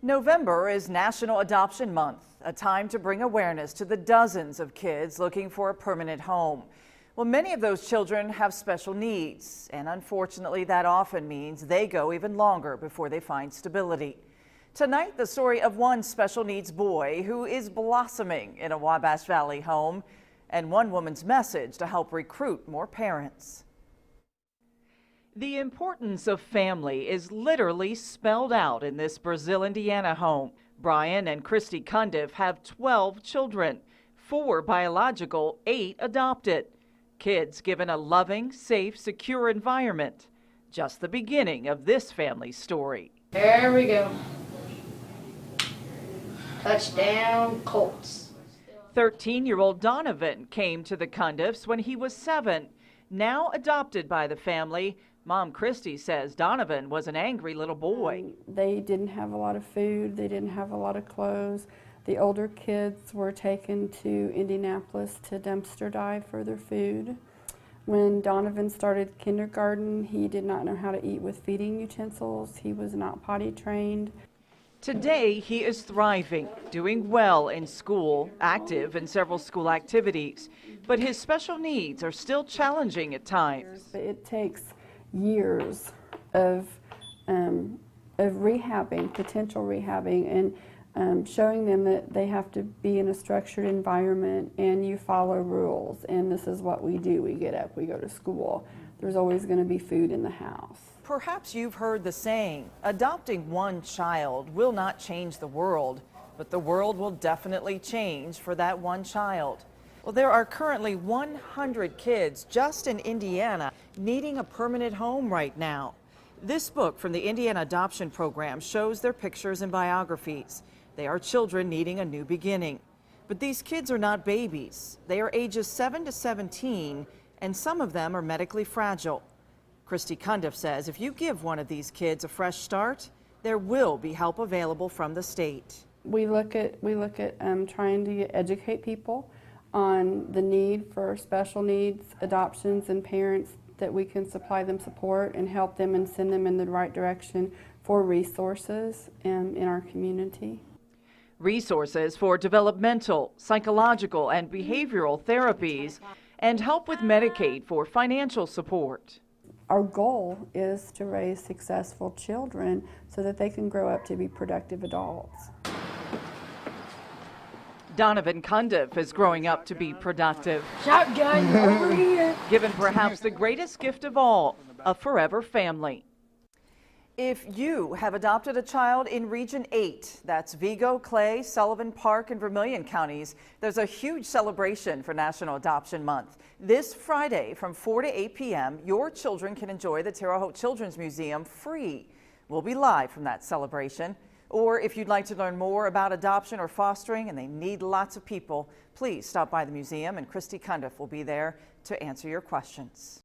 November is National Adoption Month, a time to bring awareness to the dozens of kids looking for a permanent home. Well, many of those children have special needs, and unfortunately that often means they go even longer before they find stability. Tonight, the story of one special needs boy who is blossoming in a Wabash Valley home, and one woman's message to help recruit more parents. The importance of family is literally spelled out in this Brazil, Indiana home. Brian and Christy Cundiff have 12 children, 4 biological, 8 adopted. Kids given a loving, safe, secure environment. Just the beginning of this family's story. There we go. Touchdown, Colts. 13-year-old Donovan came to the Cundiffs when he was 7. Now adopted by the family, Mom Christy says Donovan was an angry little boy. They didn't have a lot of food. They didn't have a lot of clothes. The older kids were taken to Indianapolis to dumpster dive for their food. When Donovan started kindergarten, he did not know how to eat with feeding utensils. He was not potty trained. Today, he is thriving, doing well in school, active in several school activities. But his special needs are still challenging at times. It takes years of rehabbing, potential rehabbing, and showing them that they have to be in a structured environment and you follow rules. And this is what we do. We get up, we go to school. There's always going to be food in the house. Perhaps you've heard the saying, adopting one child will not change the world, but the world will definitely change for that one child. Well, there are currently 100 kids just in Indiana needing a permanent home right now. This book from the Indiana Adoption Program shows their pictures and biographies. They are children needing a new beginning. But these kids are not babies. They are ages 7 to 17, and some of them are medically fragile. Christy Cundiff says if you give one of these kids a fresh start, there will be help available from the state. We look at trying to educate people on the need for special needs adoptions and parents, that we can supply them support and help them and send them in the right direction for resources in our community. Resources for developmental, psychological, and behavioral therapies, and help with Medicaid for financial support. Our goal is to raise successful children so that they can grow up to be productive adults. Donovan Cundiff is growing up to be productive. Shotgun over here. Given perhaps the greatest gift of all, a forever family. If you have adopted a child in Region 8, that's Vigo, Clay, Sullivan Park, and Vermilion counties, there's a huge celebration for National Adoption Month. This Friday from 4 to 8 p.m., your children can enjoy the Terre Haute Children's Museum free. We'll be live from that celebration. Or if you'd like to learn more about adoption or fostering and they need lots of people, please stop by the museum and Christy Cundiff will be there to answer your questions.